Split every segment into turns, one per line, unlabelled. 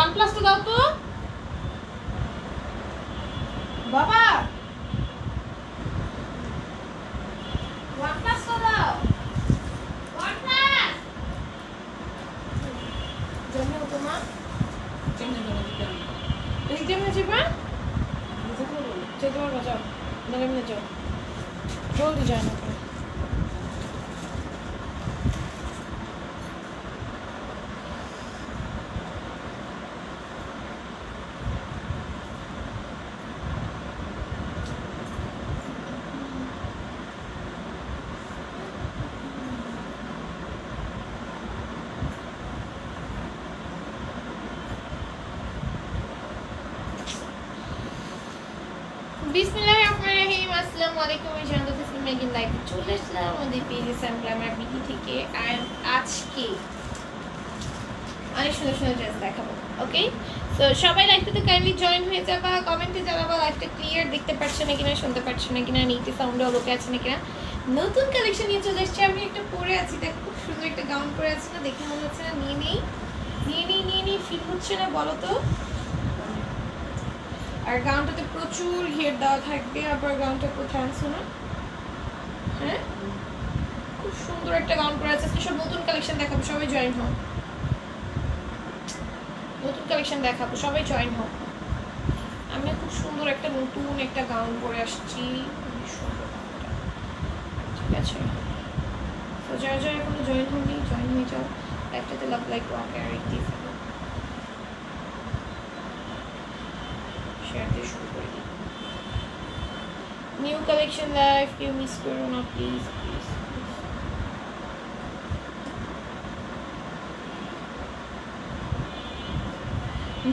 OnePlus তো দাও তো বাবা, OnePlus তো দাও, OnePlus জন্য তোমা রিজেমে যাবা যেতে পারবা, যাও নালে যাও, জলদি যায় না। বিসমিল্লাহিররহমানিররহিম। আসসালামু আলাইকুম। আমি জান্নাত ইসলাম মেগিন লাইভ চলে আসলাম আমাদের পেজে স্যাম্পলার বিডি থেকে। আর আজকে অনেক সুন্দর সুন্দর ড্রেস দেখাবো। ওকে, তো সবাই লাইভটাতে কাইন্ডলি জয়েন হয়ে যাবা, কমেন্টে জানাবা লাইভটা ক্লিয়ার দেখতে পাচ্ছেন না কিনা, শুনতে পাচ্ছেন না কিনা, নিচে সাউন্ড ওকে আছে না কিনা। নতুন কালেকশন নিয়ে চলে এসেছি। আমি একটা পরে আছি, দেখো খুব সুন্দর একটা গাউন পরে আছি না, দেখে মনে হচ্ছে না নিয়ে নেই ফিল হচ্ছে না বলো তো। আর গাউনটাতে প্রচুর ঘের দেওয়া থাকবে। আবার গাউনটা কোথায় আনছো না, হ্যাঁ খুব সুন্দর একটা গাউন পরে আছে। আজকে সব নতুন কালেকশন দেখাবো, সবাই জয়েন হও। নতুন কালেকশন দেখাবো, সবাই জয়েন হও। আমি খুব সুন্দর একটা নতুন একটা গাউন পরে আসছি, ঠিক আছে। তো যারা যারা এখনো জয়েন হয়নি জয়েন হয়ে যাও। একটাতে লাভ লাইক ওয়াক আর একটি শেয়ার দিয়ে শুরু করে দিই। নিউ কালেকশন লাইভ কেউ মিস করো না প্লিজ প্লিজ।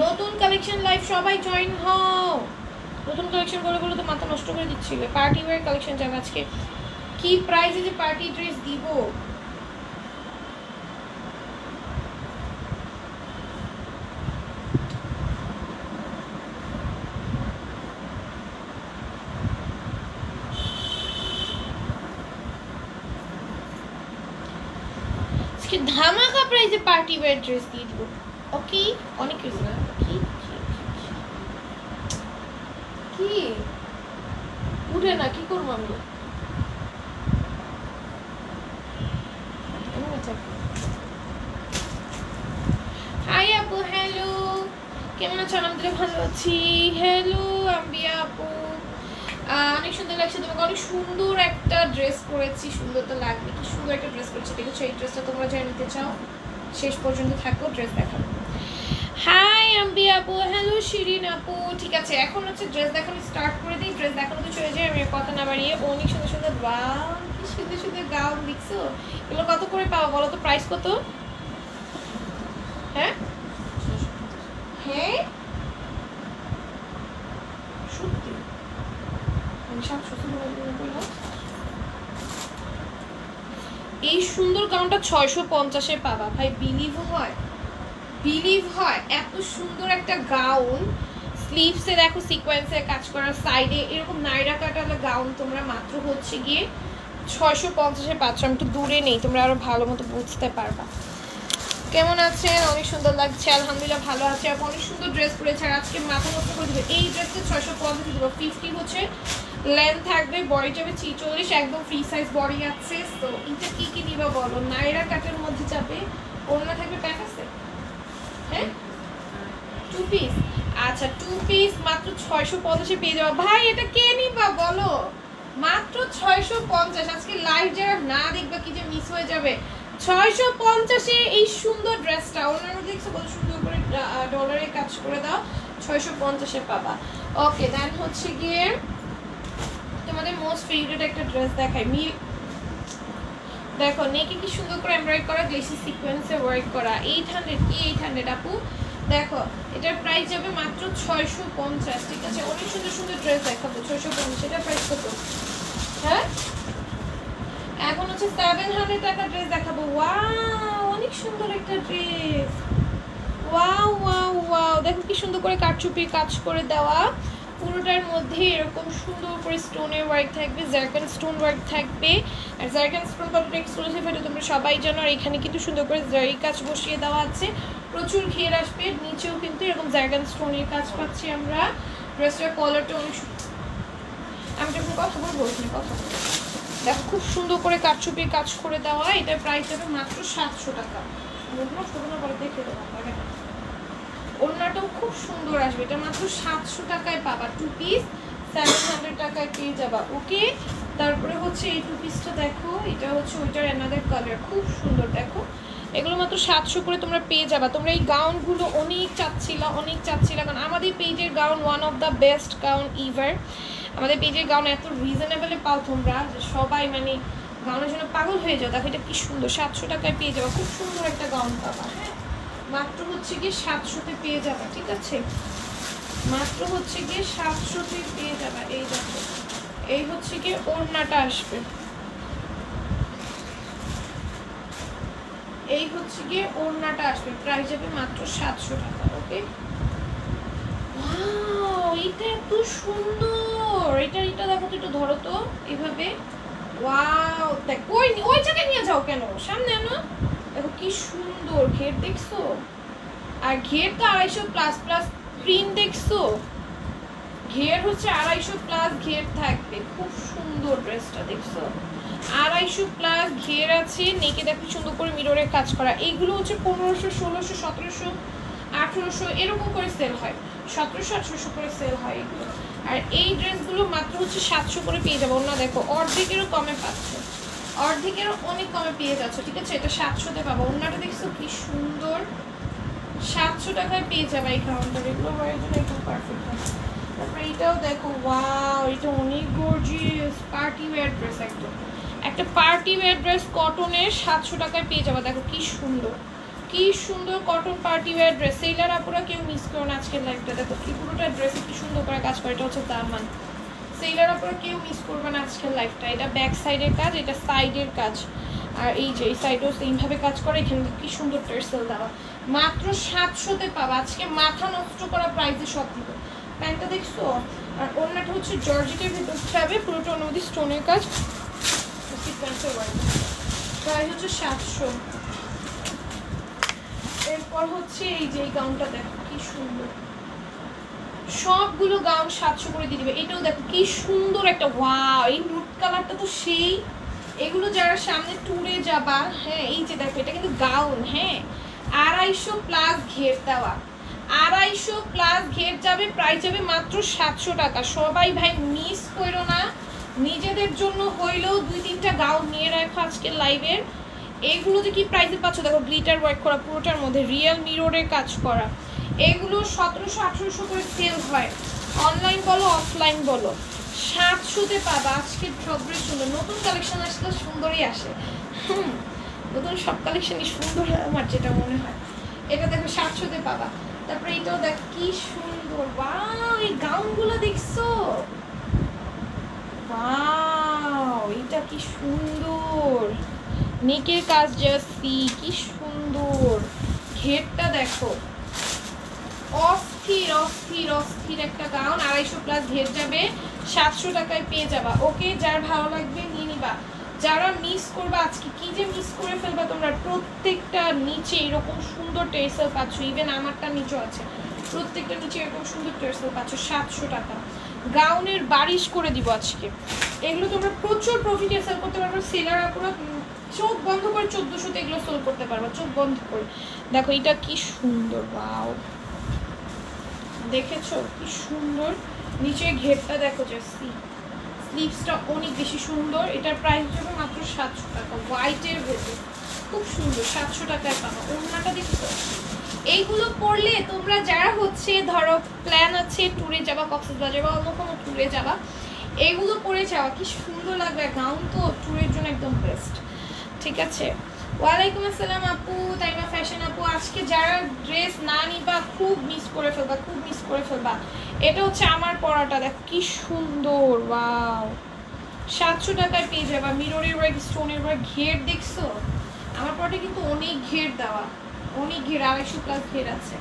নতুন কালেকশন লাইভ সবাই জয়েন হও। নতুন কালেকশন বলে তো মাথা নষ্ট করে দিচ্ছিল। পার্টি ওয়্যার কালেকশন যাবে আজকে। কি প্রাইসে যে পার্টি ড্রেস দিব, ধামাকা প্রাইসে পার্টি ওয়্যার ড্রেস দিয়ে দিব। ওকে, অনেক কিছু না। কি উঠে না, কি করবো আমি? হাই আপু, হ্যালো, কেমন আছো? আমাদের ভালো আছি। হ্যালো আম্বিয়া আপু, অনেক সুন্দর লাগছে তোমাকে। অনেক সুন্দর একটা ড্রেস পরেছি, সুন্দর তো লাগবে। কি সুন্দর একটা ড্রেস পরেছি, দেখেছো? এই ড্রেসটা তোমরা যারা নিতে চাও শেষ পর্যন্ত থাকো, ড্রেস দেখাবো। হাই আম্বিয়া আপু, হ্যালো শিরিন আপু। ঠিক আছে, এখন হচ্ছে ড্রেস দেখানো স্টার্ট করে দিই। ড্রেস দেখানো তো চলে যায়, আমি কথা না বাড়িয়ে। অনেক সুন্দর সুন্দর, বাহ কি সুন্দর সুন্দর গাউন দেখছো। এগুলো কত করে পাওয়া বলো তো? প্রাইস কত? হ্যাঁ হ্যাঁ সত্যি এই সুন্দর গাউনটা 650-এ পাবা ভাই। বিলিভ হয় এত সুন্দর একটা গাউন। স্লিভসে দেখো সিকোয়েন্সের কাজ করা, সাইডে এরকম নাইরা কাটালে গাউন তোমরা মাত্র হচ্ছে গিয়ে 650-এ পাচ্ছ। আমি একটু দূরে নেই, তোমরা আরো ভালো মতো বুঝতে পারবা। কেমন আছেন? অনেক সুন্দর লাগছে, আলহামদুলিল্লাহ ভালো আছে। আপনি অনেক সুন্দর ড্রেস পরেছে। আর আজকে মাথা নষ্ট করে দেবে। এই ড্রেসটা 650 দিব। 50 হচ্ছে লেন্থ থাকবে, বডি যাবে 46, একদম ফ্রি সাইজ বডি আছে। তো এটা কি দিবা বলো? নাইরা কাটের মধ্যে যাবে, ওড়না থাকবে, প্যান্ট আছে, হ্যাঁ 2 পিস। আচ্ছা 2 পিস মাত্র 650-এ পেয়ে যাওয়া। ভাই এটা কে নিবা বলো? মাত্র 650। আজকে লাইভ যারা না দেখবা কি যে মিস হয়ে যাবে। 650-এ এই সুন্দর ড্রেসটা, ওনার মধ্যে দেখছো কত সুন্দর করে ডলারে কাজ করে দাও। 650-এ পাবা। ওকে, দেন হচ্ছে গিয়ে তোমাদের মোস্ট ফেভারিট একটা ড্রেস দেখাই। দেখো নেকে কি সুন্দর করে এমব্রয়ডারি করা, গ্লেসি সিকোয়েন্সে ওয়ার্ক করা। 800 কি 800 আপু? দেখো এটার প্রাইস যাবে মাত্র 650। ঠিক আছে, অনেক সুন্দর সুন্দর ড্রেস দেখাবো। 650 এটার প্রাইস কত? হ্যাঁ এখন হচ্ছে 700 টাকা ড্রেস দেখাবো। ওয়াও অনেক সুন্দর একটা ড্রেস। ওয়াও ওয়াও ওয়াও, দেখো কি সুন্দর করে কাটচুপির কাজ করে দেওয়া। পুরোটার মধ্যে এরকম সুন্দর করে স্টোনের ওয়ার্ক থাকবে, জারকান স্টোন ওয়ার্ক থাকবে। আর জারকান স্টোন কটন এক্সক্লুসিভ, এটা তোমরা সবাই জানো। আর এখানে কিন্তু সুন্দর করে জারি কাজ বসিয়ে দেওয়া আছে, প্রচুর ঘের আসবে। নিচেও কিন্তু এরকম জারকান স্টোনের কাজ পাচ্ছি আমরা। ড্রেসটার কলারটা অনেক, আমি যখন কথা বলবো ওখানে কথা বলবো। দেখো খুব সুন্দর করে কাটচুপির কাজ করে দেওয়া। এটার প্রাইস যাবে মাত্র 700 টাকা। দেখে দেবো, ওড়নাটাও খুব সুন্দর আসবে, এটা মাত্র 700 টাকায় পাবা। 2 পিস 700 টাকায় পেয়ে যাবা। ওকে, তারপরে হচ্ছে এই 2 পিসটা দেখো, এটা হচ্ছে ওইটার অ্যানাদার কালার, খুব সুন্দর। দেখো এগুলো মাত্র 700 করে তোমরা পেয়ে যাবা। তোমরা এই গাউনগুলো অনেক চাচ্ছিলা, কারণ আমাদের পেজের gown one of the best gown ever. আমাদের পেজের গাউন এত রিজনেবলে পাও তোমরা যে সবাই মানে গাউনের জন্য পাগল হয়ে যাও। দেখো এটা কি সুন্দর, 700 টাকায় পেয়ে যাবা। খুব সুন্দর একটা গাউন পাবা। হ্যাঁ, মাত্র হচ্ছে গিয়ে 700-তে পেয়ে যাবা। ঠিক আছে, মাত্র হচ্ছে গিয়ে 700-তে পেয়ে যাবা। এই দেখো, এই হচ্ছে গিয়ে ওড়নাটা আসবে, এই হচ্ছে গিয়ে ওড়নাটা আসবে, প্রাইস যাবে মাত্র 700 টাকা। ওকে, ওয়াও এটা এত সুন্দর। এটা দেখো তো, একটু ধরো তো এইভাবে। ওয়াও, দেখ ওই জায়গায় নিয়ে যাও কেন, সামনে আনো। দেখো কি সুন্দর ঘের, দেখছো? আর ঘের তো 250 প্লাস প্লাস প্রিন্ট, দেখছো? ঘের হচ্ছে 250 প্লাস ঘের থাকবে। খুব সুন্দর ড্রেসটা, দেখছো? 250 প্লাস ঘের আছে। নেকে দেখো সুন্দর করে মিররের কাজ করা। এইগুলো হচ্ছে 1500, 1600, 1700, 1800 এরকম করে সেল হয়, 1700, 1800 করে সেল হয় এগুলো। আর এই ড্রেসগুলো মাত্র হচ্ছে 700 করে পেয়ে যাবো। না দেখো অর্ধেকেরও কমে পাচ্ছ, অর্ধেকেরও অনেক কমে পেয়ে যাচ্ছ। ঠিক আছে, এটা 700-তে পাবো। ওড়নাটা দেখছো কি সুন্দর, 700 টাকায় পেয়ে যাবে এই কাউন্টার। এগুলো হওয়ার জন্য একদম পারফেক্ট হয়। তারপরে এটাও দেখো, ওয়াও এটা অনেক গর্জিয়াস পার্টি ওয়্যার ড্রেস, একদম একটা পার্টি ওয়্যার ড্রেস কটনের 700 টাকায় পেয়ে যাবে। দেখো কি সুন্দর, কি সুন্দর cotton party wear dress. Sailor আপুরা কেউ মিস করো না আজকের লাইফটা। দেখো কি পুরোটা ড্রেসে কি সুন্দর করে কাজ করে, এটা হচ্ছে দামান। সেইলার আপুরা কেউ মিস করবে না আজকের লাইফটা। এটা ব্যাক সাইডের কাজ, এটা সাইডের কাজ, আর এই যে এই সাইডেও সেইমভাবে কাজ করে। এখানে কি সুন্দর টার্সেল দেওয়া। মাত্র 700-তে পাবা। আজকে মাথা নষ্ট করা প্রাইসে সব দিব। প্যান্টটা দেখছো? আর ওড়নাটা হচ্ছে জর্জেটের ভিতর যাবে, পুরোটা অনুমতি স্টোনের কাজ, প্রাইস হচ্ছে 700। এরপর হচ্ছে এই যে এই গাউনটা দেখো কি সুন্দর, সবগুলো গাউন 700 করে দিয়ে দিবে। এটাও দেখো কি সুন্দর একটা, ওয়াও এই নুট কালারটা তো সেই। এগুলো যারা সামনে ট্যুরে যাবা, হ্যাঁ এই যে দেখো এটা কিন্তু গাউন, হ্যাঁ 250 প্লাস ঘের দেওয়া, 250 প্লাস ঘের যাবে, প্রাইস যাবে মাত্র 700 টাকা। সবাই ভাই মিস করো না, নিজেদের জন্য হইলেও 2-3টা গাউন নিয়ে রাখো আজকের লাইভের। এগুলো যে কি প্রাইসে পাচ্ছ দেখো, গ্লিটার ওয়ার্ক করা, পুরোটার মধ্যে রিয়েল মিররের কাজ করা। এগুলো 1700-1800 করে সেল হয়, অনলাইন বলো অফলাইন বলো। 700-তে পাবা আজকে সবের জন্য। নতুন কালেকশন আসলে সুন্দরই আসে, নতুন সব কালেকশনই সুন্দর হয় আমার যেটা মনে হয়। এটা দেখো 700-তে পাবা। তারপরে এটাও দেখ কি সুন্দর, ওয়াও এই গাউনগুলো দেখছো? ওয়াও এটা কি সুন্দর, নেকের কাজ জাস্তি কি সুন্দর। ঘেরটা দেখো, অস্থির অস্থির অস্থির একটা গাউন। 250 প্লাস ঘের যাবে, 700 টাকায় পেয়ে যাবা। ওকে, যার ভালো লাগবে নিয়ে নিবা। যারা মিস করবা আজকে, কি যে মিস করে ফেলবা তোমরা। প্রত্যেকটা নিচে এরকম সুন্দর টেসেল পাচ্ছ, ইভেন আমারটা নিচেও আছে, প্রত্যেকটা নিচে এরকম সুন্দর টেসেল পাচ্ছ। 700 টাকা গাউনের বারিশ করে দিব আজকে। এগুলো তোমরা প্রচুর প্রফিটে সেল করতে পারবে। সেলার আপুরা চোখ বন্ধ করে 1400-তে এগুলো সেল করতে পারবে, চোখ বন্ধ করে। দেখো এটা কি সুন্দর, ওয়াও দেখেছো কি সুন্দর। নিচে ঘেরটা দেখো, যে স্লিভসটা অনেক বেশি সুন্দর। এটার প্রাইস যাবে মাত্র 700 টাকা, হোয়াইটের ভেতর খুব সুন্দর, 700 টাকায় পাবো। ওড়নাটা দেখছো? এইগুলো পরলে তোমরা যারা হচ্ছে ধরো প্ল্যান আছে ট্যুরে যাবা, কক্সবাজার বা অন্য কোনো ট্যুরে যাবা, এইগুলো পরে যাওয়া কি সুন্দর লাগবে। গাউন তো ট্যুরের জন্য একদম বেস্ট। ঠিক আছে, ওয়ালাইকুম আসসালাম আপু, তাইমা ফ্যাশন আপু। আজকে যারা ড্রেস না নিবা খুব মিস করে ফেলবা, খুব মিস করে ফেলবা। এটা হচ্ছে আমার পরাটা, দেখো কি সুন্দর, ওয়াও 700 টাকায় পেয়ে যাবা। মিররের ওয়ার্ক, স্টোনের ওয়ার্ক, ঘের দেখছো? আমার পরাটা কিন্তু অনেক ঘের দেওয়া, অনেক ঘের, 250 প্লাস ঘের আছে।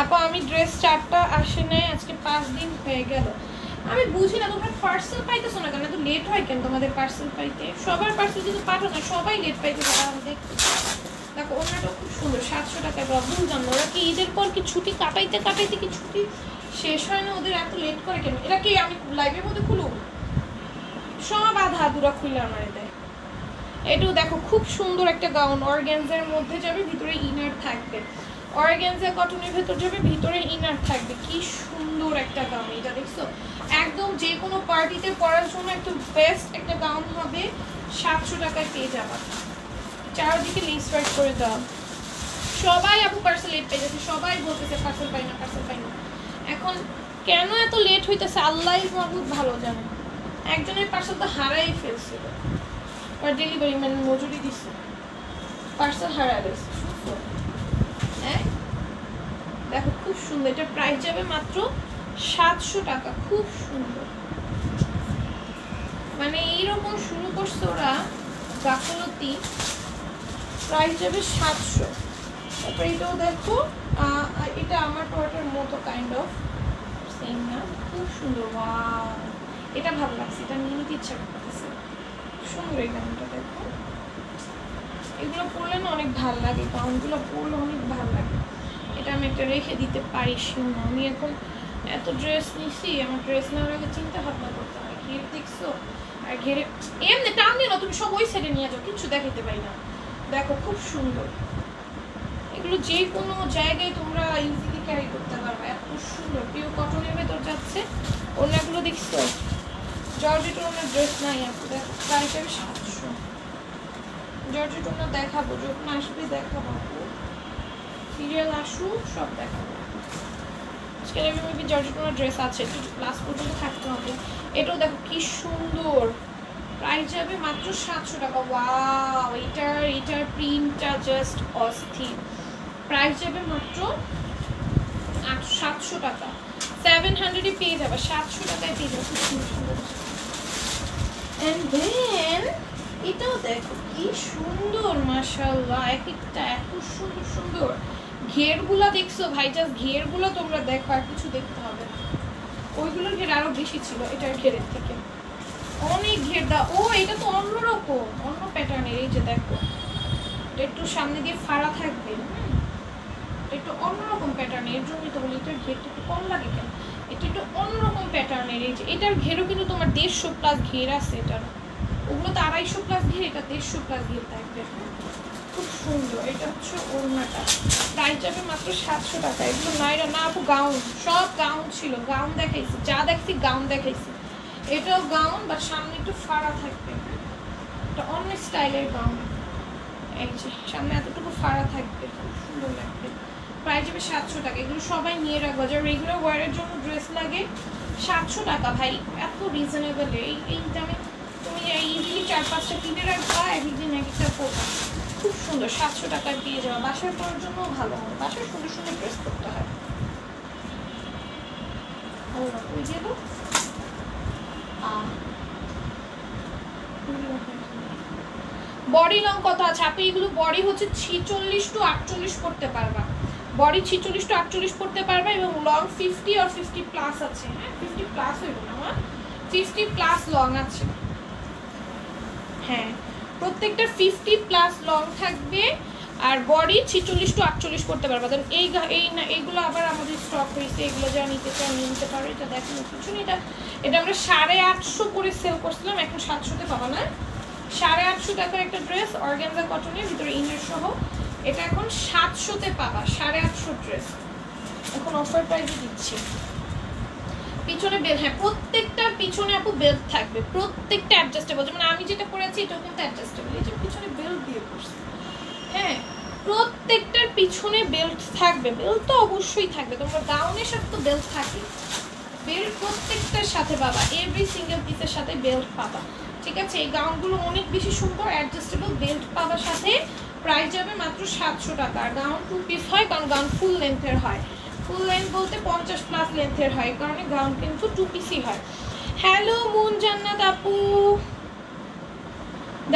আপু আমি ড্রেস 4টা আসে নাই, আজকে 5 দিন হয়ে গেল। আমি বুঝি না তোমরা পার্সেল পাইতেছো না কেন, এত লেট হয় কেন তোমাদের পার্সেল পাইতে? সবার পার্সেল যদি পাঠো না, সবাই লেট পাইতে পারে। আমি দেখতে দেখো ওনাটাও খুব সুন্দর, 700 টাকায় পাবো। বুঝলাম না ওরা কি ঈদের পর কি ছুটি কাটাইতে কাটাইতে কি ছুটি শেষ হয় না ওদের, এত লেট করে কেন? এটা কি আমি লাইভের মধ্যে খুলুম? সব আধা আধুরা খুলে আমার দেয়। এটাও দেখো খুব সুন্দর একটা গাউন, অর্গানজার মধ্যে যাবে, ভিতরে ইনার থাকবে। অর্গানজা কটনের ভেতর যাবে, ভিতরে ইনার থাকবে। কি সুন্দর একটা গাউন এটা, দেখছো? একদম যে কোনো পার্টিতে পরার জন্য একটু বেস্ট একটা গাউন হবে। 700 টাকায় পেয়ে যাবা। চারদিকে লিস্ট ওয়ার্ক করে দাও। সবাই আপু পার্সেল লেট পেয়ে যাচ্ছে, সবাই বলতেছে পার্সেল পাই না, পার্সেল পাই না। এখন কেন এত লেট হইতেছে আল্লাহই মাহবুব ভালো জানে। একজনের পার্সেল তো হারাই ফেলছিল, আর ডেলিভারি ম্যান মজুরি দিচ্ছে, পার্সেল হারা গেছে। হ্যাঁ দেখো খুব সুন্দর, এটা প্রাইস যাবে মাত্র 700 টাকা। খুব সুন্দর, মানে এইরকম শুরু করছে ওরা গাফলতি। প্রাইস যাবে 700। তারপরে এটাও দেখো, এটা আমার পরাটার মতো কাইন্ড অফ সেম না, খুব সুন্দর। ওয়াও, এটা ভালো লাগছে, এটা নিয়ে নিতে ইচ্ছা করতেছে। সুন্দর এই গাউনটা দেখো, এগুলো পরলে না অনেক ভালো লাগে, গাউনগুলো পরলে অনেক ভালো লাগে। এটা আমি একটা রেখে দিতে পারি শিওর। আমি এখন এত ড্রেস নিছি, আমার ড্রেস নেওয়ার আগে চিন্তা ভাবনা করতে হয়। ঘের দেখছো? আর ঘেরে এমনি টান দিও না, তুমি সব ওই সাইডে নিয়ে যাও, কিচ্ছু দেখাইতে পারি না। দেখো খুব সুন্দর, এগুলো যে কোনো জায়গায় তোমরা ইজিলি ক্যারি করতে পারবে, এত সুন্দর। পিওর কটনের ভেতর যাচ্ছে। ওনাগুলো দেখছো? জর্জেট ওনার ড্রেস নাই আপু, দেখো প্রাইস হবে 700। জর্জেট ওনার দেখাবো, যখন আসবে দেখাবো আপু, সিরিয়াল আসুক সব দেখাবো। আজকে মেবি জর্জেট ওনার ড্রেস আছে, একটু লাস্ট পর্যন্ত থাকতে হবে। এটাও দেখো কি সুন্দর, প্রাইস যাবে মাত্র 700 টাকা। ওয়াও, এটার প্রিন্টটা জাস্ট অস্থির। প্রাইস যাবে মাত্র 700 টাকা। 700 পেয়ে যাবে, 700 টাকায় পেয়ে যাবে। খুব সুন্দর। এন্ড দেন এটাও দেখো কি সুন্দর, মাশাআল্লাহ, এক একটা এত সুন্দর সুন্দর। ঘেরগুলা দেখছো ভাই? জাস্ট ঘেরগুলো তোমরা দেখো, আর কিছু দেখতে হবে না। ওইগুলোর ঘের আরো বেশি ছিল এটার ঘেরের থেকে, অনেক ঘের দা। ও এটা তো অন্যরকম, অন্য প্যাটার্নের। এই যে দেখো, এটা একটু সামনে দিয়ে ফাড়া থাকবে, একটু অন্যরকম প্যাটার্নের। এর জন্যই তো বলি এটার ঘেরটা একটু কম লাগে কেন, এটা একটু অন্যরকম প্যাটার্নের। এই যে এটার ঘেরও কিন্তু তোমার 150 প্লাস ঘের আছে এটার। ওগুলো তো 250 প্লাস ঘের, এটা 150 প্লাস ঘের থাকবে। খুব সুন্দর। এটা হচ্ছে ওড়নাটা, প্রাইস যাবে মাত্র 700 টাকা। এগুলো নাইরা না আপু, গাউন, সব গাউন ছিল। গাউন দেখাইছি, যা দেখছি গাউন দেখাইছি। এটাও গাউন, বাট সামনে একটু ফাড়া থাকবে। এটা অন্য স্টাইলের গাউন, এই যে সামনে এতটুকু ফাড়া থাকবে, খুব সুন্দর লাগবে। প্রাইস যাবে 700 টাকা। এগুলো সবাই নিয়ে রাখবো, যারা রেগুলার ওয়ারের জন্য ড্রেস লাগে। 700 টাকা ভাই, এত রিজনেবল। এই দামে তুমি ইজিলি 4-5টা কিনে রাখবা, একদিন এক একটা পরবা। খুব সুন্দর, 700 টাকায় পেয়ে যাওয়া। বাসার পরার জন্য ভালো হবে, বাসায় সুন্দর সুন্দর ড্রেস করতে হয়। ওই যে বডি লং কত আছে আপনি? এগুলো বডি হচ্ছে 46 টু 48 করতে পারবা। বডি 46 টু 48 করতে পারবা, এবং লং 50 আর 50 প্লাস আছে। হ্যাঁ 50 প্লাস হইব না, আমার 50 প্লাস লং আছে। হ্যাঁ প্রত্যেকটা 50 প্লাস লং থাকবে, আর বডি 46 টু 48 করতে পারবা। কারণ এইগুলো আবার আমাদের স্টক হয়েছে, এগুলো যা নিতে চাও নিতে পারো। এটা দেখো কিছু না, এটা আমরা 850 করে সেল করছিলাম, এখন 700-তে পাবা না। 850 টাকার একটা ড্রেস, অর্গানজা কটনের ভিতরে ইনার সহ, এটা এখন 700-তে পাবা। 850 ড্রেস এখন অফার প্রাইসে দিচ্ছি। পিছনে বেল্ট, হ্যাঁ প্রত্যেকটার পিছনে আপু বেল্ট থাকবে, প্রত্যেকটা অ্যাডজাস্টেবল। যেমন আমি যেটা পরেছি এটাও কিন্তু অ্যাডজাস্টেবল, এই যে পিছনে বেল্ট দিয়ে পড়ছি। হ্যাঁ প্রত্যেকটার পিছনে বেল্ট থাকবে, বেল্ট তো অবশ্যই থাকবে। তোমরা গাউনের সাথে তো বেল্ট থাকে, বেল্ট প্রত্যেকটার সাথে পাবা, এভরি সিঙ্গেল পিসের সাথে বেল্ট পাবা। ঠিক আছে, এই গাউনগুলো অনেক বেশি সুন্দর, অ্যাডজাস্টেবল, বেল্ট পাবার সাথে। প্রাইস যাবে মাত্র 700 টাকা। আর গাউন 2 পিস হয়, কারণ গাউন ফুল লেন্থের হয়। ফুল লেন্থ বলতে 50 প্লাস লেন্থের হয়, এই কারণে গাউন কিন্তু 2 পিসই হয়। হ্যালো মুন জান্নাত আপু,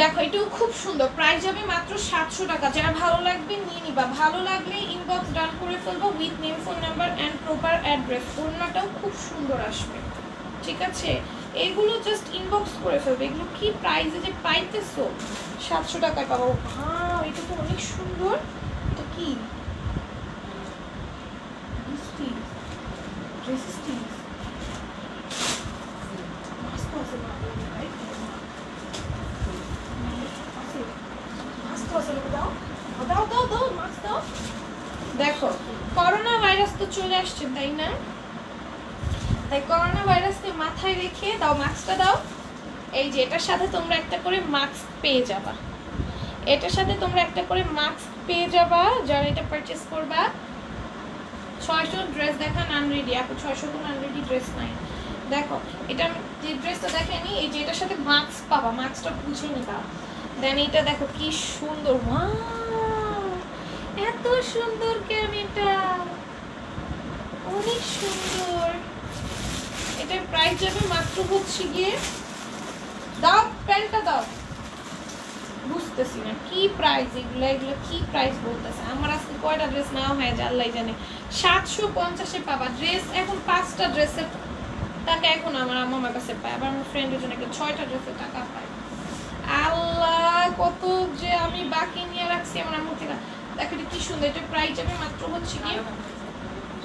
দেখো এটাও খুব সুন্দর। প্রাইস যাবে মাত্র 700 টাকা। যার ভালো লাগবে নিয়ে নিবা, ভালো লাগলে ইনবক্স ডান করে ফেলবো with name, phone number and proper address. ওড়নাটাও খুব সুন্দর আসবে, ঠিক আছে, এগুলো জাস্ট ইনবক্স করে ফেলবে। এগুলো কি প্রাইসে যে পাইতেছো, 700 টাকায় পাবো। হ্যাঁ এটা তো অনেক সুন্দর। এটা কি দেখো, করোনা ভাইরাস তো চলে আসছে তাই না, তাই করোনা ভাইরাসকে মাথায় রেখে দাও, মাস্কটা দাও। এই যে এটার সাথে তোমরা একটা করে মাস্ক পেয়ে যাবা, এটার সাথে তোমরা একটা করে মাস্ক পেয়ে যাবা যারা এটা পারচেজ করবা। 600 ড্রেস দেখান আনরেডি, আপু 600 কোন আনরেডি ড্রেস নাই। দেখো এটা যে ড্রেসটা দেখেনি, এই যে এটার সাথে মাস্ক পাবা, মাস্কটা বুঝে নিবা। দেন এটা দেখো কি সুন্দর, ওয়াও এত সুন্দর কেন, এটা অনেক সুন্দর। এটার প্রাইস যাবে মাত্র হচ্ছে গিয়ে, দাও প্যান্টটা দাও, বুঝতেছি না কি প্রাইস, এগুলো এগুলো কি প্রাইস বলতেছে। আমার আজকে কয়টা ড্রেস নেওয়া হয় যে আল্লাহ জানে। 750-এ পাবা ড্রেস, এখন 5টা ড্রেসের টাকা এখন আমার আম্মার কাছে পায়, আবার আমার ফ্রেন্ডের জন্য 6টা ড্রেসের টাকা পায়। আল্লাহ কত যে আমি বাকি নিয়ে রাখছি আমার আম্মু থেকে। দেখো এটা কি সুন্দর, এটা প্রাইস যাবে মাত্র হচ্ছে কি,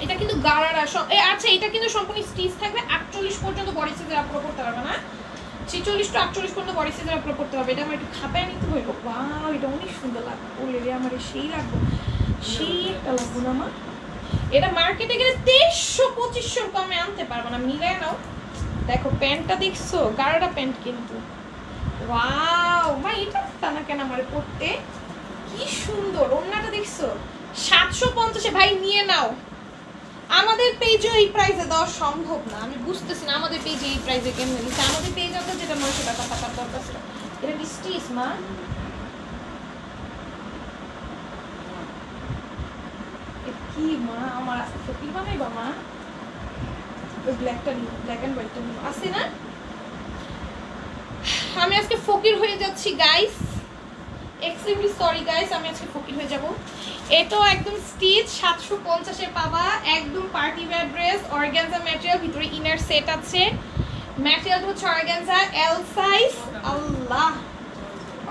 এটা কিন্তু গারারা সব। আচ্ছা এটা কিন্তু সম্পূর্ণ স্টিচ থাকবে, 48 পর্যন্ত বডি সাইজের আপলোড করতে পারবে না, 46 টু 48 পর্যন্ত বডি সাইজের আপলোড করতে হবে। এটা আমার একটু খাপায় নিতে হইব। ওয়াও এটা অনেক সুন্দর লাগবে, ওরে রে আমার সেই লাগবে, সেই একটা লাগবে না আমার। এটা মার্কেটে গেলে 2300-2500 কমে আনতে পারবো না, মিলায় নাও। দেখো প্যান্টটা দেখছো, গারারা প্যান্ট কিন্তু, ওয়াও মা এটা তা না কেন আমার পড়তে কি সুন্দর। ওন্নাটা দেখছো 750-এ, ভাই নিয়ে নাও। আমাদের পেজে এই প্রাইসে দেওয়া সম্ভব না, আমি বুঝতেছি না আমাদের পেজে এই প্রাইসে কেমন দিচ্ছে। আমাদের পেজ আছে যেটা 900 টাকা টাকার দরকার ছিল। এটা কি স্টিচ মা, কি মা আমার আজকে ফকির বানাইবা মা। ওই ব্ল্যাকটা নিও, ব্ল্যাক এন্ড হোয়াইটটা নিও, আছে না। আমি আজকে ফকির হয়ে যাচ্ছি গাইস, এক্সট্রিমলি সরি গাইস, আমি আজকে ফকির হয়ে যাব। এটাও একদম স্টিচ, 750-এ পাবা, একদম party wear dress, organza material, ভিতরে ইনার সেট আছে। ম্যাটেরিয়াল হচ্ছে অর্গানজা, এল সাইজ। আল্লাহ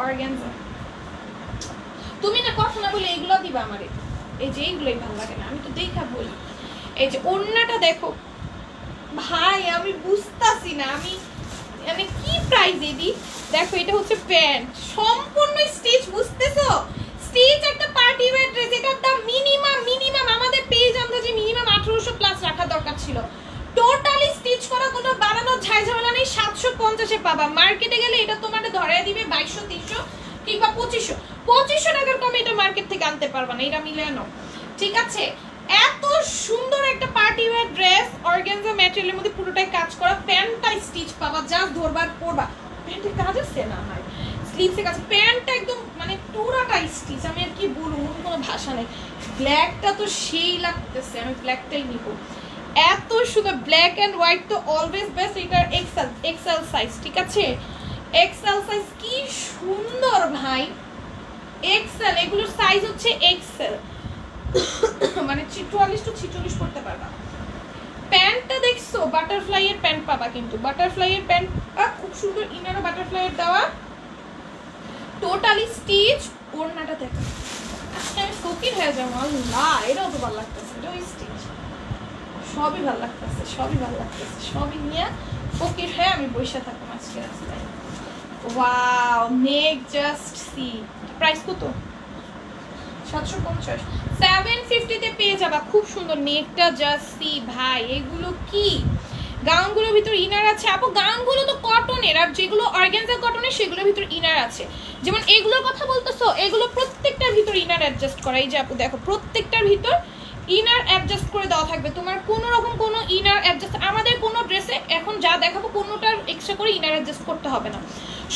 অর্গানজা, তুমি না কথা না বলে এগুলো দিবা আমারে, এই যে এইগুলোই ভালো লাগে না, আমি তো দেখা বলি। এই যে ওড়নাটা দেখো ভাই, আমি বুঝতাছি না আমি মানে কি প্রাইসে দিই। দেখো এটা হচ্ছে প্যান্ট, সম্পূর্ণ স্টিচ, বুঝতেছো স্টিচ, একটা পার্টি ওয়্যার ড্রেস। এটার দাম মিনিমাম আমাদের পেজ আন্দাজে মিনিমাম 1800 প্লাস রাখা দরকার ছিল। টোটালি স্টিচ করা, কোনো বানানোর ঝামেলা নেই। 750-এ পাবা, মার্কেটে গেলে এটা তোমাদের ধরে দিবে 2200-2300 কিংবা 2500 টাকার কমে এটা মার্কেট থেকে আনতে পারবা না, এটা মিলে নাও ঠিক আছে। এত সুন্দর একটা পার্টি ওয়্যার ড্রেস, অর্গানজা ম্যাটেরিয়ালের মধ্যে পুরোটাই কাজ করা, প্যান্টটা স্টিচ পাবা, জাস্ট ধরবার পরবা। প্যান্টের কাজ আছে না আমার, স্লিভসে কাজ, প্যান্টটা একদম মানে পুরোটা স্টিচ, আমি আর কি বলবো, কোনো ভাষা নেই। ব্ল্যাকটা তো সেই লাগতেছে, আমি ব্ল্যাকটাই নিব। এত সুন্দর ব্ল্যাক এন্ড হোয়াইট তো অলওয়েজ বেস্ট। এটা এক্সেল সাইজ, ঠিক আছে এক্সেল সাইজ, কি সুন্দর ভাই এক্সেল। এগুলোর সাইজ হচ্ছে এক্সেল, মানে 44 টু 46 পড়তে পারবা। প্যান্টটা দেখছো বাটারফ্লাই এর প্যান্ট পাবা, কিন্তু বাটারফ্লাই এর প্যান্ট খুব সুন্দর, ইনারও বাটারফ্লাই এর দেওয়া, টোটালি স্টিচ। ওড়নাটা দেখো, আজকে আমি ফকির হয়ে যাবো। আল্লাহ এটাও তো ভালো লাগতেছে, এটাও স্টিচ, সবই ভালো লাগতেছে, সবই নিয়ে ফকির হয়ে আমি বসে থাকবো আজকে রাস্তায়। ওয়াও নেক জাস্ট সি, প্রাইস কত? 750, 750-তে পেয়ে যাবা, খুব সুন্দর নেকটা জাস্ট সি ভাই। এগুলো কি গাউনগুলোর ভিতর ইনার আছে আপু, গাউনগুলো তো কটনের, আর যেগুলো অর্গানজা কটনের সেগুলোর ভিতর ইনার আছে। যেমন এগুলোর কথা বলতেছো, এগুলো প্রত্যেকটার ভিতর ইনার অ্যাডজাস্ট করা। এই যে আপু দেখো প্রত্যেকটার ভিতর ইনার অ্যাডজাস্ট করে দেওয়া থাকবে, তোমার কোনো রকম কোনো ইনার অ্যাডজাস্ট, আমাদের কোনো ড্রেসে এখন যা দেখাবো কোনোটার এক্সট্রা করে ইনার অ্যাডজাস্ট করতে হবে না।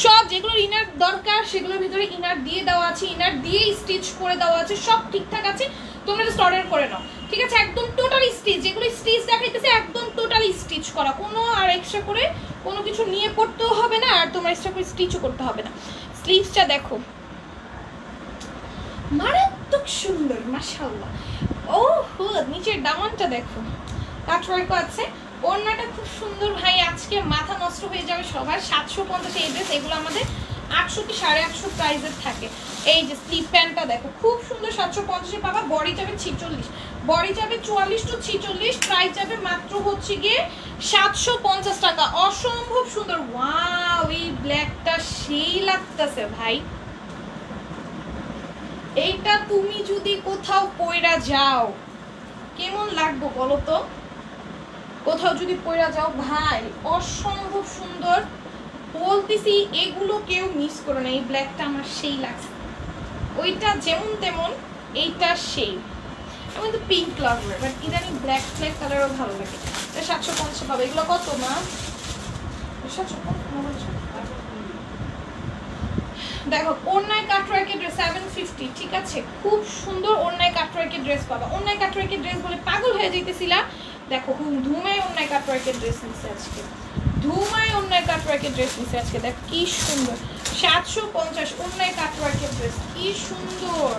সব যেগুলোর ইনার দরকার সেগুলোর ভিতরে ইনার দিয়ে দেওয়া আছে, ইনার দিয়ে স্টিচ করে দেওয়া আছে, সব ঠিকঠাক আছে। তোমরা জাস্ট অর্ডার করে নাও, ঠিক আছে। একদম টোটালি স্টিচ, যেগুলো স্টিচ দেখাইতেছে একদম টোটালি স্টিচ করা, কোনো আর এক্সট্রা করে কোনো কিছু নিয়ে পড়তেও হবে না, আর তোমার এক্সট্রা করে স্টিচও করতে হবে না। স্লিভসটা দেখো মারাত্মক সুন্দর, মাশাআল্লাহ। ও হো, নিচের দামানটা দেখো, কাটওয়ার্ক আছে, ওড়নাটা খুব সুন্দর ভাই, আজকে মাথা নষ্ট হয়ে যাবে সবার। 750 এই ড্রেস, এগুলো আমাদের 800 কি 850 প্রাইসের থাকে। এই যে স্লিপ প্যান্টটা দেখো খুব সুন্দর, 750 পাবা। বডি যাবে 46, বডি যাবে 44 টু 46, প্রাইস যাবে মাত্র হচ্ছে গিয়ে 750 টাকা। অসম্ভব সুন্দর। ওয়াও, এই ব্ল্যাকটা সেই লাগতেছে ভাই। এইটা তুমি যদি কোথাও পয়রা যাও কেমন লাগবে বলো তো? কোথাও যদি পয়রা যাও ভাই অসম্ভব সুন্দর বলতেছি, এগুলো কেউ মিস করো না। এই ব্ল্যাকটা আমার সেই লাগছে, ওইটা যেমন তেমন, এইটা সেই। আমি তো পিঙ্ক লাভার, বাট ইদানিং ব্ল্যাক ব্ল্যাক কালারও ভালো লাগে। এটা 750 পাবে। এগুলো কত মা? 750। দেখো ওড়নায় কাটওয়ার্কের ড্রেস 750, ঠিক আছে? খুব সুন্দর ওড়নায় কাটওয়ার্কের ড্রেস পাবা। ওড়নায় কাটওয়ার্কের ড্রেস বলে পাগল হয়ে যাইতেছিলা, দেখো ধুমায় ওড়নায় কাটওয়ার্কের ড্রেস নিচ্ছে আজকে, ধুমায় ওড়নায় কাটওয়ার্কের ড্রেস নিচ্ছে আজকে। দেখ কি সুন্দর, 750 ওড়নায় কাটওয়ার্কের ড্রেস, কি সুন্দর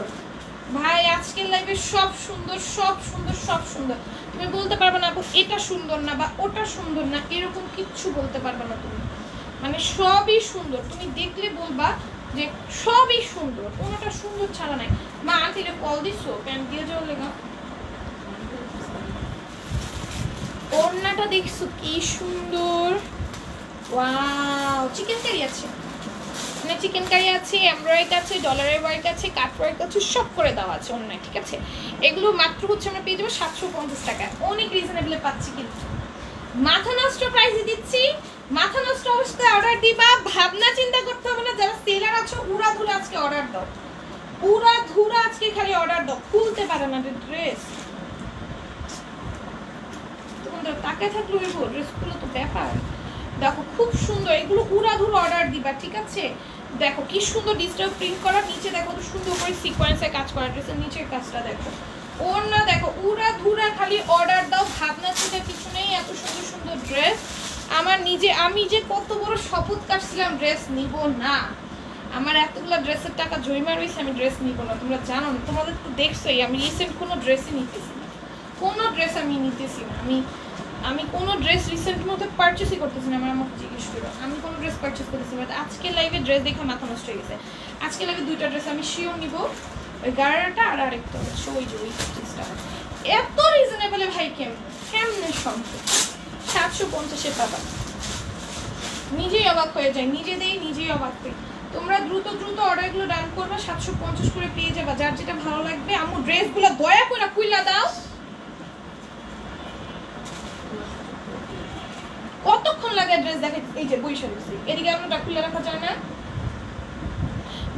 ভাই। আজকের লাইভে সব সুন্দর, সব সুন্দর, সব সুন্দর। তুমি বলতে পারবে না আপু এটা সুন্দর না বা ওটা সুন্দর না, এরকম কিচ্ছু বলতে পারবে না তুমি। মানে সবই সুন্দর, তুমি দেখলে বলবা যে সবই সুন্দর, কোনোটা সুন্দর ছাড়া নাই। মা আন্টিরে কল দিছো প্যান্ট দিয়ে যাও লেগা। ওড়নাটা দেখছো কি সুন্দর। ওয়াও, চিকেন কারি আছে, মানে চিকেন কারি আছে, এমব্রয়ডারি আছে, ডলারের ওয়ার্ক আছে, কাট ওয়ার্ক আছে, সব করে দেওয়া আছে অনলাইন, ঠিক আছে? এগুলো মাত্র হচ্ছে আমরা পেয়ে যাবো 750 টাকায়। অনেক রিজনেবলে পাচ্ছি, কিন্তু মাথা নষ্ট প্রাইসে দিচ্ছি। মাথা নষ্ট অবস্থায় অর্ডার দিবা, ভাবনা চিন্তা করতে হবে না। যারা সেলার আছো উড়া ধুরা আজকে অর্ডার দাও, উড়া ধুরা আজকে খালি অর্ডার দাও। খুলতে পারে না ড্রেস, তোমাদের তাকায় থাকলো এগুলো ড্রেসগুলো তো ব্যাপার। দেখো খুব সুন্দর, এগুলো উড়া ধুরা অর্ডার দিবা, ঠিক আছে? দেখো কি সুন্দর ডিজিটাল প্রিন্ট করা, নিচে দেখো তো সুন্দর করে সিকোয়েন্সে কাজ করা, ড্রেসের নিচের কাজটা দেখো। ওড়না দেখো উড়া ধুরা, খালি অর্ডার দাও, ভাবনা চিন্তা কিছু নেই। এত সুন্দর সুন্দর ড্রেস আমার নিজে, আমি যে কত বড় শপথ কাটছিলাম ড্রেস নিব না, আমার এতগুলো ড্রেসের টাকা জমা রয়েছে, আমি ড্রেস নিব না। তোমরা জানো না, তোমাদের তো দেখছোই আমি রিসেন্ট কোনো ড্রেসই নিতেছি না, কোনো ড্রেস আমি নিতেছি না। আমি কোনো ড্রেস রিসেন্ট মধ্যে পারচেসই করতেছি না। আমার আমাকে জিজ্ঞেস করো আমি কোনো ড্রেস পারচেস করতেছি, বাট আজকে লাইভে ড্রেস দেখে মাথা নষ্ট হয়ে গেছে। আজকে লাইভে দুইটা ড্রেস আমি শিওর নিব, ওই গাড়াটা আর আরেকটা হচ্ছে ওই যে ওই ড্রেসটা। এত রিজনেবলে ভাই কেমনে সম্ভব? 750-এ পাবা। নিজেই অবাক হয়ে যায়, নিজেই অবাক হই। তোমরা দ্রুত দ্রুত অর্ডারগুলো ডান করবা, 750 করে পেয়ে যাবা যার যেটা ভালো লাগবে। আমু ড্রেসগুলো দয়া করে খুইলা দাও। কতক্ষণ লাগে ড্রেস দেখে? এই যে বইসা দিচ্ছি, এদিকে আমরা খুলে রাখা যায় না।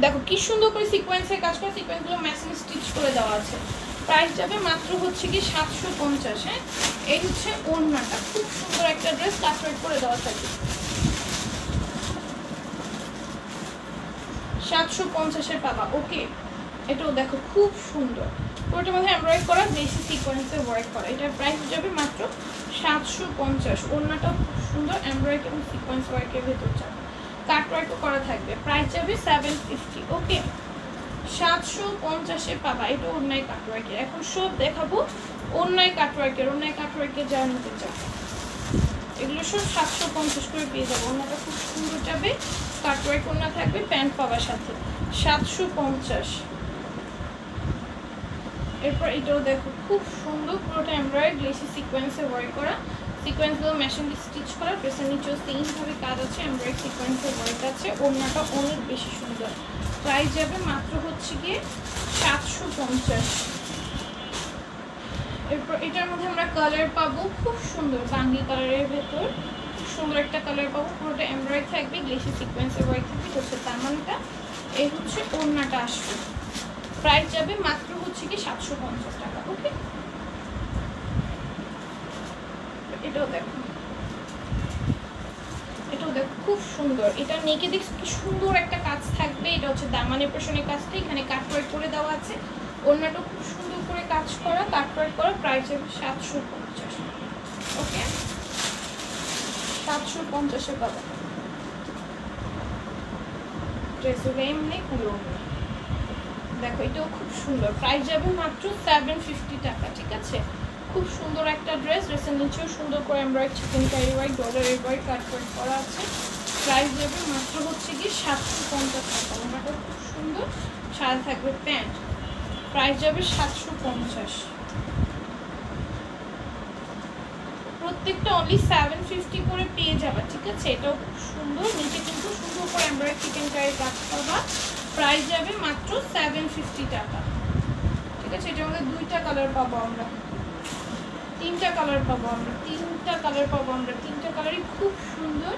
দেখো কি সুন্দর করে সিকোয়েন্সের কাজ করে, সিকোয়েন্সগুলো ম্যাচিং স্টিচ করে দেওয়া আছে। প্রাইস যাবে মাত্র হচ্ছে কি 750। হ্যাঁ, এই হচ্ছে ওড়নাটা, খুব সুন্দর একটা ড্রেস, কাটওয়ার্ক করে দেওয়া থাকে। 750-এ পাবা। ওকে, এটাও দেখো খুব সুন্দর, পুরোটার মধ্যে এমব্রয়ডারি করা, বেশি সিকোয়েন্সে ওয়ার্ক করা। এটার প্রাইস যাবে মাত্র 750। ওড়নাটাও খুব সুন্দর, এমব্রয়ডারি এবং সিকোয়েন্স ওয়ার্কের ভেতর যাবে, কাট ওয়ার্কও করা থাকবে। প্রাইস যাবে 750। ওকে, 750-এ পাবা। এটা ওড়নায় কাট ওয়ার্কের। এখন সব দেখাবো ওড়নায় কাট ওয়ার্কের। ওড়নায় কাট ওয়ার্কের যা নিতে চাও এগুলো সব 750 করে পেয়ে যাবো। ওড়নাটা খুব সুন্দর যাবে, কাট ওয়ার্ক ওড়না থাকবে, প্যান্ট পাবার সাথে। 750। এরপর এটাও দেখো খুব সুন্দর, পুরোটা এমব্রয়ডারি, গ্লেসি সিকোয়েন্সে ওয়ার্ক করা, সিকোয়েন্সগুলো মেশিন দিয়ে স্টিচ করা, ড্রেসের নিচেও সেমভাবে কাজ আছে, এমব্রয়ডারি সিকোয়েন্সে ওয়ার্ক আছে। ওড়নাটা অনেক বেশি সুন্দর। প্রাইস যাবে মাত্র হচ্ছে গিয়ে 750। এরপর এটার মধ্যে আমরা কালার পাবো, খুব সুন্দর বাঙ্গি কালারের ভেতর খুব সুন্দর একটা কালার পাবো, পুরোটা এমব্রয়ডারি থাকবে, গ্লেসি সিকোয়েন্সের ওয়ার্ক থাকবে। হচ্ছে দামানটা, এই হচ্ছে ওড়নাটা আসবে। প্রাইস যাবে মাত্র হচ্ছে কি 750 টাকা। ওকে, এটাও দেখো, এটাও দেখো খুব সুন্দর। এটা নেকে দেখো কি সুন্দর একটা কাজ থাকবে। এটা হচ্ছে দামানের পেছনের কাজটা, এখানে কাট ওয়ার্ক করে দেওয়া আছে। ওড়নাটা খুব সুন্দর করে কাজ করা, কাট ওয়ার্ক করা। প্রাইস যাবে 750। ওকে, 750-এ পাবে। ড্রেসের এমনি কুলো দেখো, এটাও খুব সুন্দর। প্রাইস যাবে মাত্র 750 টাকা, ঠিক আছে? খুব সুন্দর একটা ড্রেস। ড্রেসের নিচেও সুন্দর করে এমব্রয়ডারি চিকেন কারি ওয়ার্ক, ডলার এমব্রয়ডারি কাট ওয়ার্ক করা আছে। প্রাইস যাবে মাত্র হচ্ছে কি 750 টাকা। ওনাটা খুব সুন্দর, সাথে থাকবে প্যান্ট। প্রাইস যাবে 750। প্রত্যেকটা অনলি 750 করে পেয়ে যাবে, ঠিক আছে? এটাও খুব সুন্দর, নিচে কিন্তু সুন্দর করে এমব্রয়ডারি চিকেন কারি কাজ করবা। প্রাইস যাবে মাত্র 750 টাকা, ঠিক আছে? এটার মধ্যে দুইটা কালার পাবো আমরা, তিনটা কালার পাবো আমরা, তিনটা কালার পাবো আমরা, তিনটা কালারই খুব সুন্দর।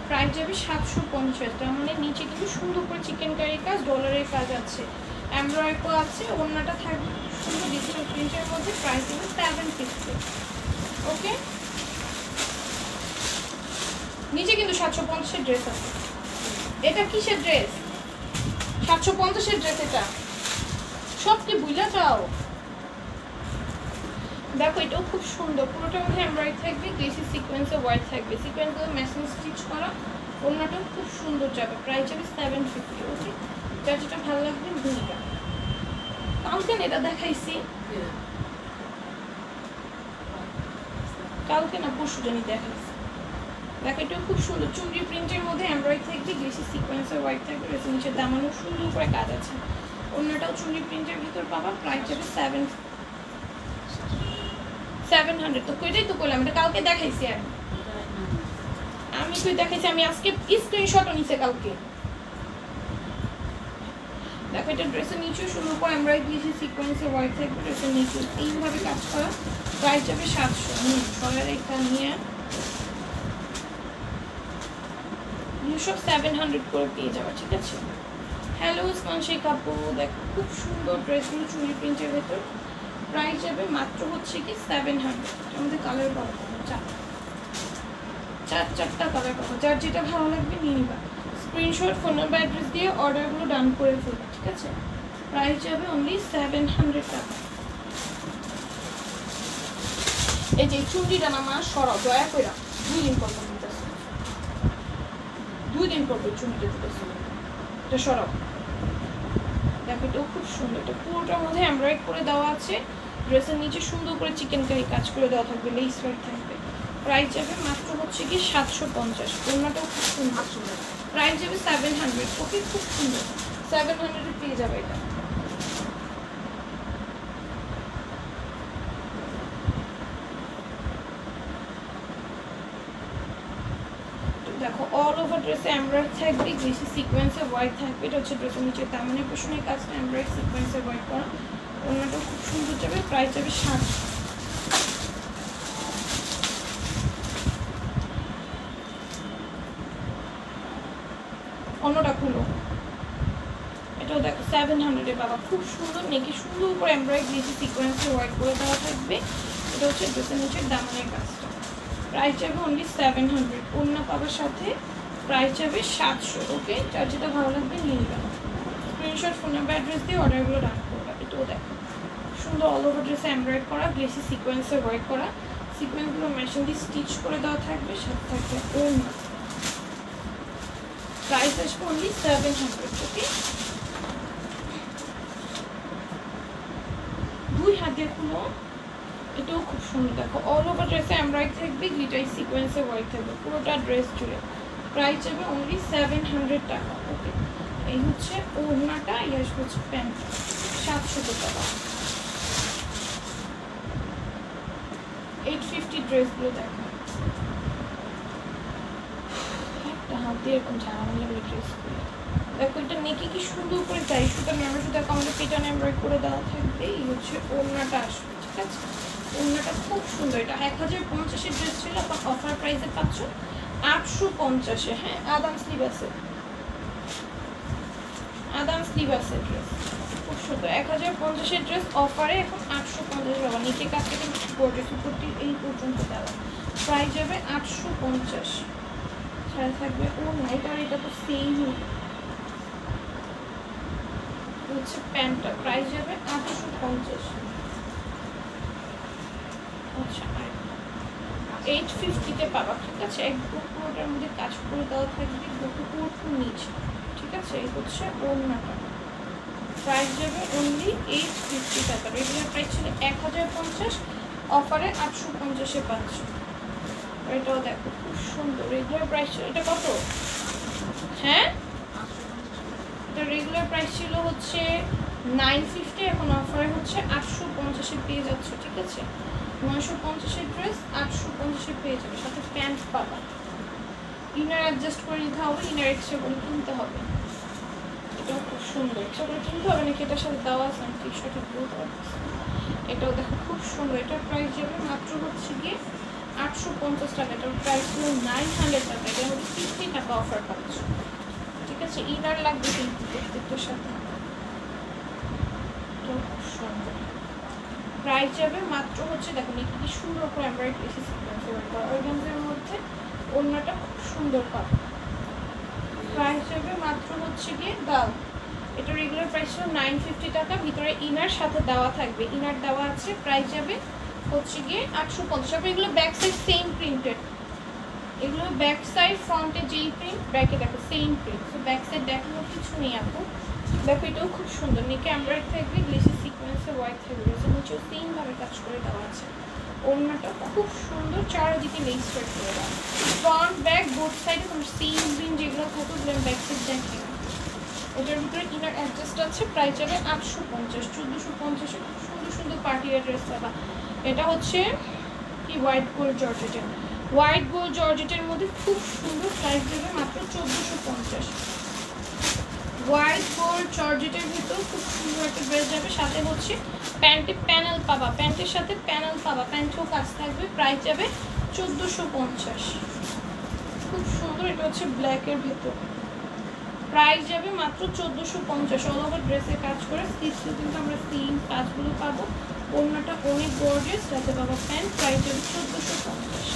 প্রাইস যাবে 750। তার মানে নিচে কিন্তু সুন্দর করে চিকেন কারি কাজ, ডলারের কাজ আছে, এমব্রয়ডারিও আছে। ওড়নাটা থাকবে সুন্দর ডিজিটাল প্রিন্টের মধ্যে। প্রাইস যাবে 750। ওকে, নিচে কিন্তু 750-এর ড্রেস আছে। এটা কিসের ড্রেস? 750-এর ড্রেস। এটা সব কি বুঝলা চাও? দেখো এটাও খুব সুন্দর, পুরোটার মধ্যে এমব্রয়ডারি থাকবে, গ্লেসি সিকোয়েন্সে ওয়ার্ক থাকবে, সিকোয়েন্সগুলো মেশিন স্টিচ করা। ওড়নাটাও খুব সুন্দর যাবে। প্রাইস যাবে 750। ওকে, যার যেটা ভালো লাগবে ভূমিকা। কালকে এটা দেখাইছি, কালকে না পরশু জানি দেখাইছি। দেখো এটাও খুব সুন্দর, চুনরি প্রিন্টের মধ্যে এমব্রয়ডারি থাকবে, গ্লেসি সিকোয়েন্সের ওয়ার্ক থাকবে, নিচের দামানো সুন্দর করে কাজ আছে। ওড়নাটাও চুনরি প্রিন্টের ভিতর পাবা। প্রাইস যাবে 700। তো কইটাই তো করলাম, এটা কালকে দেখাইছি। আমি তুই দেখাইছি, আমি আজকে স্ক্রিনশটও নিছে কালকে। দেখো এটা ড্রেসের নিচেও সুন্দর করে এমব্রয়ডারি গ্লেসি সিকোয়েন্সের ওয়ার্ক থাকবে, ড্রেসের নিচে এইভাবে কাজ করা। প্রাইস যাবে 700। সবাই এটা নিয়ে সব 700 করে পেয়ে যাবে, ঠিক আছে? হ্যালো উসমান শেখ আপু, দেখো খুব সুন্দর ড্রেসগুলো চুরি প্রিন্টের ভেতর। প্রাইস যাবে মাত্র হচ্ছে কি 700। আমাদের কালার পাবো চারটা কালার পাবো, যার যেটা ভালো লাগবে নিয়ে নিবা। স্ক্রিনশট, ফোন নাম্বার, অ্যাড্রেস দিয়ে অর্ডারগুলো ডান করে ফেলবে, ঠিক আছে? প্রাইস যাবে অনলি 700 টাকা। এই যে চুড়িটা না মা সরাও দয়া করে, 2 দিন পর দিতেছে, 2 দিন পর চুড়িটা দিতেছে, এটা সরাও। দেখো এটাও খুব সুন্দর, এটা পুরোটার মধ্যে এমব্রয়ডারি করে দেওয়া আছে। ড্রেসের নিচে সুন্দর করে চিকেন কারি কাজ করে দেওয়া থাকবে, লেস ওয়ার্ক থাকবে। প্রাইস যাবে মাত্র হচ্ছে কি 750। ওড়নাটাও খুব সুন্দর। প্রাইস যাবে 700। ওকে, খুব সুন্দর, 700 পেয়ে যাবে এটা। দেখো অল ওভার ড্রেসে এমব্রয়ডারি থাকবে, গ্লেসি সিকোয়েন্সের ওয়ার্ক থাকবে। এটা হচ্ছে ড্রেসের নিচে দামানের পেছনের কাজটা এমব্রয়ডারি সিকোয়েন্সের ওয়ার্ক করা। ওড়নাটাও খুব সুন্দর যাবে। প্রাইস যাবে 700। অন্যটা খুলো, এটাও দেখো 700 বাবা, খুব সুন্দর। নেকি সুন্দর করে এমব্রয়ডারি গ্লেসি সিকোয়েন্সের ওয়ার্ক করে দেওয়া থাকবে। এটা হচ্ছে ড্রেসের নিচের দামানের কাজটা। প্রাইস যাবে অনলি 700। ওড়না পাবার সাথে প্রাইস যাবে 700। ওকে, যার যেটা ভালো লাগবে নিয়ে নেবেন। স্ক্রিনশট, ফোন নাম্বার, অ্যাড্রেস দিয়ে অর্ডারগুলো ডান করবে। এটাও দেখো সুন্দর, অল ওভার ড্রেসে এমব্রয়ডারি করা, গ্লেসি সিকোয়েন্সের ওয়ার্ক করা। সিকোয়েন্সগুলো মেশিন দিয়ে স্টিচ করে দেওয়া থাকবে, সাথে থাকবে ওড়না। প্রাইস আসবে অনলি 700। ওকে, 2 হাত দিয়ে খুলো। এটাও খুব সুন্দর, দেখো অল ওভার ড্রেসে এমব্রয়ডারি থাকবে, গ্লিটার সিকোয়েন্সের ওয়ার্ক থাকবে পুরোটা ড্রেস জুড়ে। প্রাইস যাবে অনলি 700 টাকা। ওকে, এই হচ্ছে ওড়নাটা, ইয়াস হচ্ছে প্যান্ট, 700 টাকা। 850 ড্রেসগুলো দেখো, একটা হাত দিয়ে এরকম ঝাড়ানো যাবে ড্রেসগুলো। দেখো এটা নেকি কি সুন্দর করে চাই, সুতো মেমো সুতো আমাদের পেটানো এমব্রয়ডারি করে দেওয়া থাকবে। এই হচ্ছে ওড়নাটা আসবে, ঠিক আছে? ওড়নাটা খুব সুন্দর। এটা 1050-এর ড্রেস ছিল, এখন অফার প্রাইসে পাচ্ছ 850-এ। হ্যাঁ, আদাম স্লিভ আছে, আদাম স্লিভ আছে ড্রেস, খুব সুন্দর। 1050-এর ড্রেস অফারে এখন 850 টাকা। নিচে কাছে কিন্তু গর্জিয়াস উপরটি এই পর্যন্ত দেওয়া। প্রাইস যাবে 850। সাথে থাকবে ওড়না। এটা তো সেম হচ্ছে প্যান্টটা। প্রাইস যাবে 850। আচ্ছা, 850-তে পাবা, ঠিক আছে? একদম পুরোটার মধ্যে কাজ করে দেওয়া থাকবে, পুরো নিচে, ঠিক আছে? এই হচ্ছে ওড়নাটা। প্রাইস যাবে অনলি 850 টাকা। রেগুলার প্রাইস ছিল 1050, অফারে 850-এ পাচ্ছ। এটাও দেখো খুব সুন্দর, রেগুলার প্রাইস এটা কত? হ্যাঁ, এটা রেগুলার প্রাইস ছিল হচ্ছে 950, এখন অফারে হচ্ছে 850-এ পেয়ে যাচ্ছ। ঠিক আছে, 950-এর ড্রেস 850-এ পেয়ে যাবে, সাথে প্যান্ট পাবা। ইনার অ্যাডজাস্ট করে নিতে হবে, ইনার এক্সট্রা করে কিনতে হবে। এটাও খুব সুন্দর, এক্সট্রা করে কিনতে হবে নাকি এটার সাথে দেওয়া আছে আমি ঠিক সঠিক বলতে পারতেছি। এটাও দেখো খুব সুন্দর, এটার প্রাইস যাবে মাত্র হচ্ছে গিয়ে 850 টাকা। এটার প্রাইস হলো 900 টাকা, এটার মধ্যে 50 টাকা অফার পাচ্ছ। ঠিক আছে, ইনার লাগবে কিন্তু প্রত্যেকটার সাথে। এটাও খুব সুন্দর, প্রাইস যাবে মাত্র হচ্ছে, দেখো কি সুন্দর করে এমব্রয়ডারি বেশি সিকোয়েন্স ওয়ার্ক করা, অর্গানজার মধ্যে ওড়নাটা খুব সুন্দর পাবে। প্রাইস যাবে মাত্র হচ্ছে গিয়ে দাও, এটা রেগুলার প্রাইস ছিল 950 টাকা, ভিতরে ইনার সাথে দেওয়া থাকবে, ইনার দেওয়া আছে। প্রাইস যাবে হচ্ছে গিয়ে 850 টাকা। এগুলো ব্যাক সাইড সেম প্রিন্টেড, এগুলো ব্যাক সাইড ফ্রন্টে যেই প্রিন্ট, ব্যাকে দেখো সেম প্রিন্ট। তো ব্যাক সাইড দেখানোর কিছু নেই আপু। দেখো এটাও খুব সুন্দর, নিচে এমব্রয়ডারি থাকবে, গ্লেসি সিকোয়েন্সে ওয়াইট থাকবে, নিচেও সেম ভাবে কাজ করে দেওয়া আছে। ওড়নাটা খুব সুন্দর, চারদিকে লেস ওয়ার্ক করে দেওয়া। ফ্রন্ট ব্যাক বোথ সাইডে তোমার সেম প্রিন্ট যেগুলো থাকে ওগুলো ব্যাক সাইড দেখে। এটার ভিতরে ইনার অ্যাডজাস্ট আছে। প্রাইস যাবে 850, 1450-এ খুব সুন্দর সুন্দর পার্টি ওয়্যার ড্রেস পাবা। এটা হচ্ছে কি হোয়াইট গোল্ড জর্জেটের, হোয়াইট গোল্ড জর্জেটের মধ্যে খুব সুন্দর, প্রাইস যাবে মাত্র 1450। হোয়াইট গোল্ড জর্জেটের ভিতর খুব সুন্দর একটা ড্রেস যাবে, সাথে হচ্ছে প্যান্টে প্যানেল পাবা, প্যান্টের সাথে প্যানেল পাবা, প্যান্টেও কাজ থাকবে। প্রাইস যাবে 1450, খুব সুন্দর। এটা হচ্ছে ব্ল্যাকের ভিতর, প্রাইস যাবে মাত্র 1450। অল ওভার ড্রেসে কাজ করে, স্টিচে কিন্তু আমরা সেম কাজগুলো পাবো। ওড়নাটা অনেক গর্জিয়াস, সাথে পাবা প্যান্ট। প্রাইস যাবে 1450।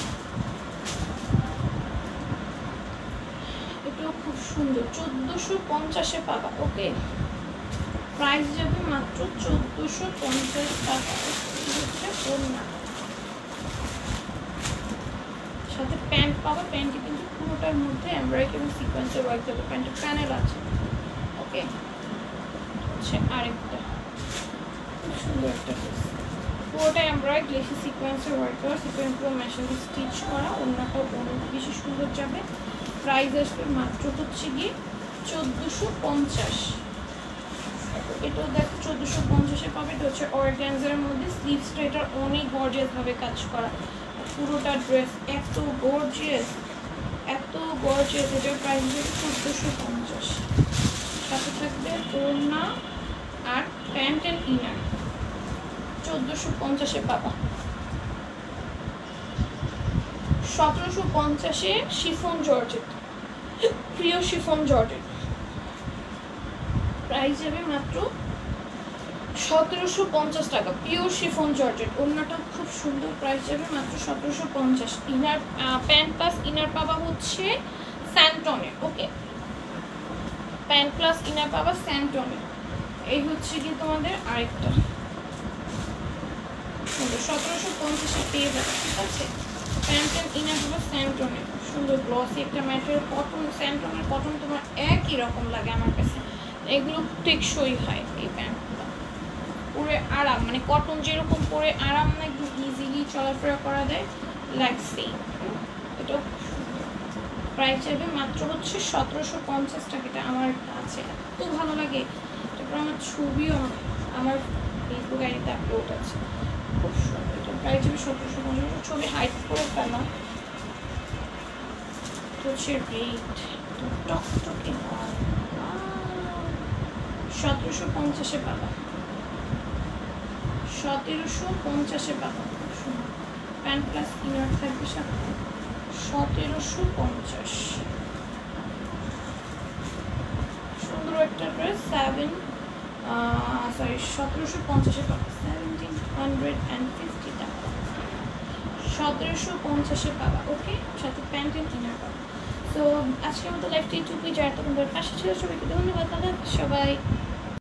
এটাও খুব সুন্দর, 1450-এ পাবা। ওকে, প্রাইস যাবে মাত্র 1450 টাকা। হচ্ছে ওড়না, সাথে প্যান্ট পাবা, প্যান্টে কিন্তু পুরোটার মধ্যে এমব্রয়ডারি এবং সিকোয়েন্সের ওয়ার্ক যাবে, প্যান্টের প্যানেল আছে। ওকে, হচ্ছে আরেকটা খুব সুন্দর একটা ড্রেস, পুরোটা এমব্রয়ডারি গ্লেসি সিকোয়েন্সের ওয়ার্ক করা, সিকোয়েন্সগুলো মেশিন দিয়ে স্টিচ করা, ওড়নাটাও অনেক বেশি সুন্দর যাবে। প্রাইস আসবে মাত্র হচ্ছে গিয়ে 1450। এটাও দেখো 1450-এ পাবে। এটা হচ্ছে অর্গানজার মধ্যে, স্লিভসটা এটার অনেক গর্জিয়াস ভাবে কাজ করা, পুরোটা ড্রেস এত গর্জিয়াস, এত গর্জিয়াস। এটার প্রাইস হবে 1450, সাথে থাকবে ওড়না আর প্যান্ট অ্যান্ড ইনার। 1450-এ পাবা। 1750-এ শিফন জর্জেট, প্রিয় শিফন জর্জেট, প্রাইস যাবে মাত্র 1750 টাকা। পিওর শিফন জর্জেট, ওড়নাটা খুব সুন্দর, প্রাইস যাবে মাত্র 1750। ইনার প্যান্ট প্লাস ইনার পাবা হচ্ছে স্যান্টনের। ওকে, প্যান্ট প্লাস ইনার পাবা স্যান্টনের। এই হচ্ছে কি তোমাদের আরেকটা 1750-এ পেয়ে যাবে। ঠিক আছে, প্যান্ট অ্যান্ড ইনার পাবা স্যান্টনের, সুন্দর গ্লসি একটা ম্যাটেরিয়াল, কটন, স্যান্টনের কটন তোমার একই রকম লাগে আমার কাছে, এগুলো টেকসই হয়। এই প্যান্টগুলো পরে আরাম, মানে কটন যেরকম পরে আরাম না, একদম ইজিলি চলাফেরা করা যায়, লাইক সেম। এটাও প্রাইস যাবে মাত্র হচ্ছে 1750 টাকা। এটা আমার কাছে এত ভালো লাগে, তারপর আমার ছবিও আমার ফেসবুক আইডিতে আপলোড আছে, খুব সুন্দর। এটা প্রাইস যাবে 1750, ছবি হাইড করে ফেলা হচ্ছে রেট টকটকে 1750-এ পাবা, 1750-এ পাবা। প্যান্ট প্লাস ইনার থাকবে সাথে 1750। সুন্দর একটা ড্রেস, 1750-এ পাবা, 1750 টাকা, 1750-এ পাবা। ওকে, সাথে প্যান্ট এন্ড ইনার পাবা। তো আজকের মতো লাইফটা এইটুকুই, যারা তোমাদের পাশে ছিল সবাইকে ধন্যবাদ। সবাই